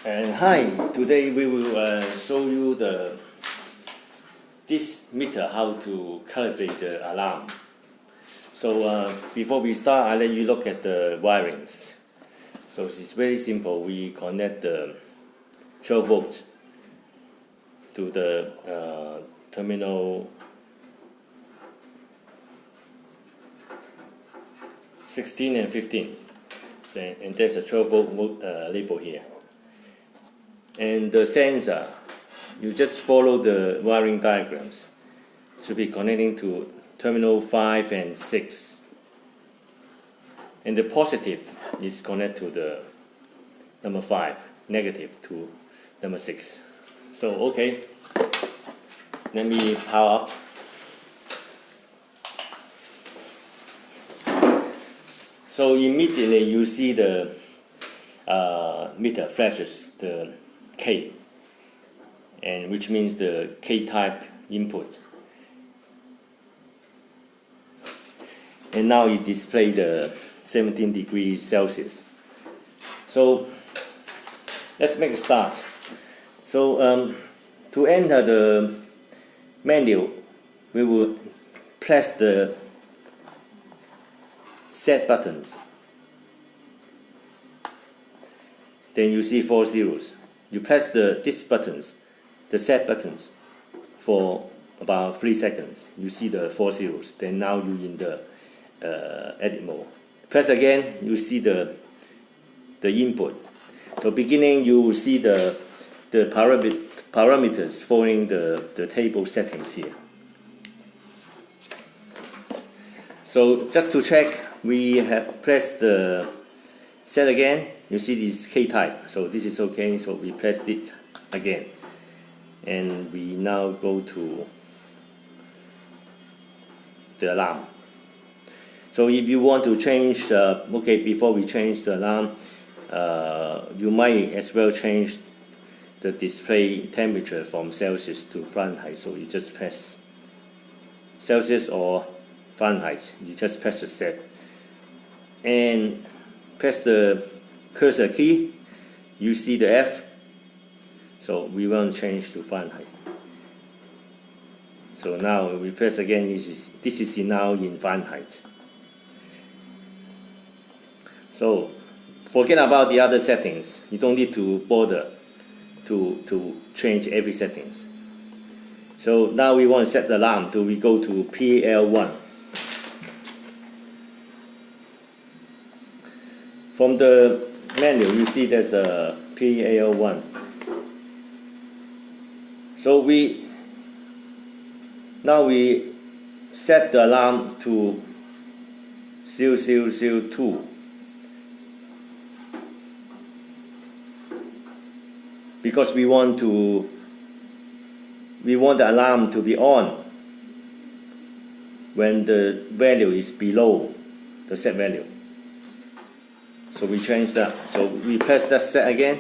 And hi, today we will show you this meter how to calibrate the alarm. So before we start, I'll let you look at the wirings. So it's very simple. We connect the 12 volts to the terminal 16 and 15. So, and there's a 12 volt label here. And the sensor, you just follow the wiring diagrams. Should be connecting to terminal 5 and 6. And the positive is connected to the number 5, negative to number 6. So okay, let me power up. So immediately you see the meter flashes the K, and which means the K-type input. And now it displays the 17 degrees Celsius. So let's make a start. So to enter the menu, we will press the set buttons. Then you see 4 zeros. You press these buttons, the set buttons, for about 3 seconds. You see the 4 zeros. Then now you're in the edit mode. Press again, you see the input. So beginning, you will see the parameters following the table settings here. So just to check, we have pressed the set again. You see this K-type, so this is okay, so we pressed it again. And we now go to the alarm. So if you want to change, okay, before we change the alarm, you might as well change the display temperature from Celsius to Fahrenheit. So you just press Celsius or Fahrenheit, you just press the set. And press the cursor key, you see the F, so we want to change to Fahrenheit. So now we press again, this is now in Fahrenheit. So forget about the other settings, you don't need to bother to change every settings. So now we want to set the alarm, so we go to PL1. From the menu, you see there's a PL1. So now we set the alarm to 0002. Because we want the alarm to be on when the value is below the set value. So we change that. So we press that set again.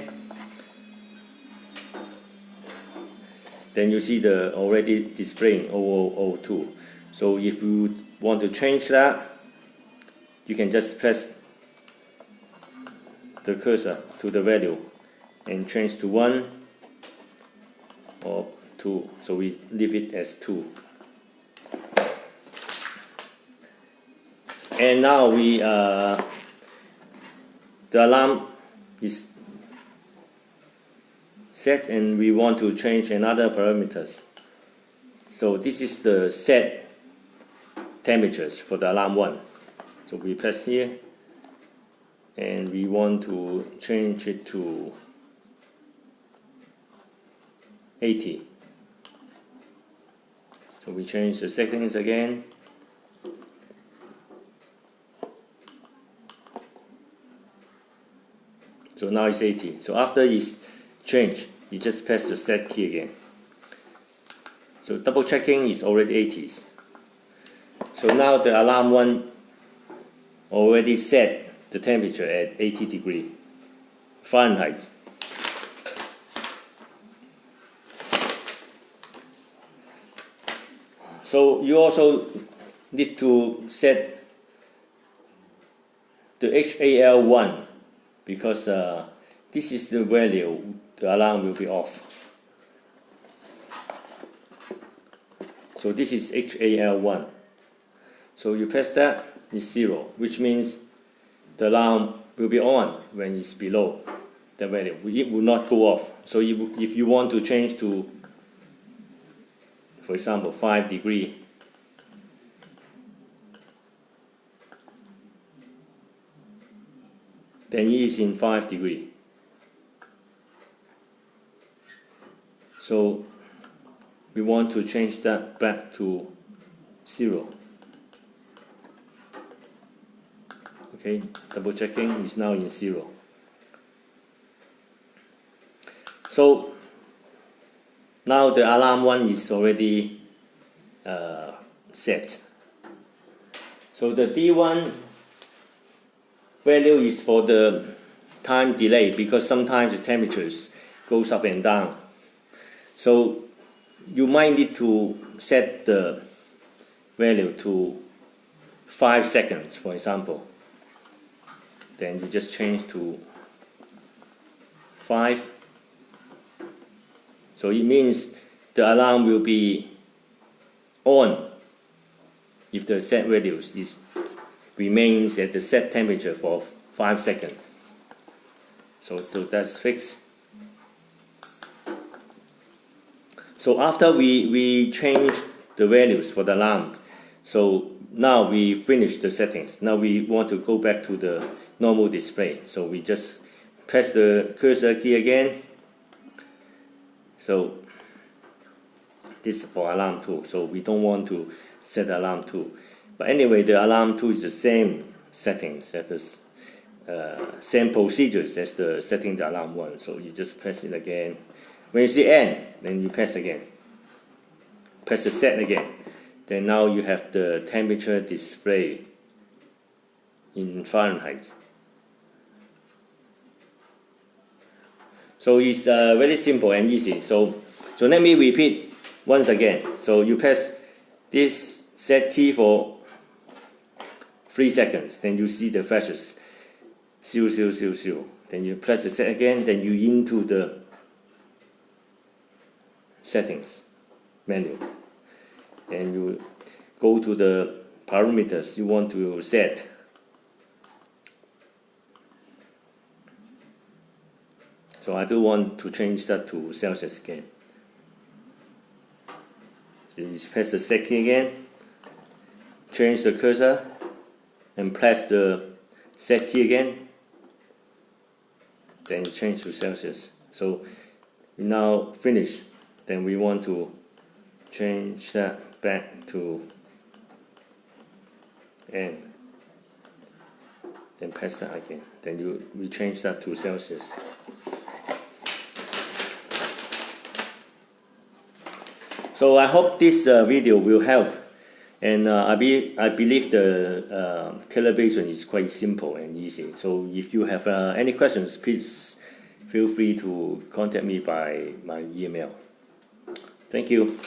Then you see the already displaying 0002. So if you want to change that, you can just press the cursor to the value and change to 1 or 2. So we leave it as 2. And now the alarm is set and we want to change another parameters. So this is the set temperatures for the alarm 1. So we press here and we want to change it to 80. So we change the settings again. So now it's 80. So after it's changed, you just press the set key again. So double checking is already 80s. So now the alarm 1 already set the temperature at 80 degrees Fahrenheit. So you also need to set the HAL1 because this is the value, the alarm will be off. So this is HAL1. So you press that, it's 0, which means the alarm will be on when it's below the value. It will not go off. So if you want to change to, for example, 5 degrees, then it is in 5 degrees. So we want to change that back to 0. Okay, double checking is now in 0. So now the alarm 1 is already set. So the D1 value is for the time delay, because sometimes the temperatures goes up and down. So you might need to set the value to 5 seconds, for example. Then you just change to 5. So it means the alarm will be on if the set value remains at the set temperature for 5 seconds. So that's fixed. So after we changed the values for the alarm, so now we finished the settings. Now we want to go back to the normal display. So we just press the cursor key again. So this is for alarm 2. So we don't want to set alarm 2. But anyway, the alarm 2 is the same settings as the same procedures as the setting the alarm 1. So you just press it again. When you see end, then you press again. Press the set again. Then now you have the temperature display in Fahrenheit. So it's very simple and easy. So let me repeat once again. So you press this set key for 3 seconds. Then you see the flashes 0, 0, 0, 0. Then you press the set again. Then you into the settings menu. And you go to the parameters you want to set. So I do want to change that to Celsius again. So you just press the set key again, change the cursor, and press the set key again. Then you change to Celsius. So we now finish. Then we want to change that back to N. Then press that again. Then we change that to Celsius. So I hope this video will help, and I believe the calibration is quite simple and easy. So if you have any questions, please feel free to contact me by my email. Thank you.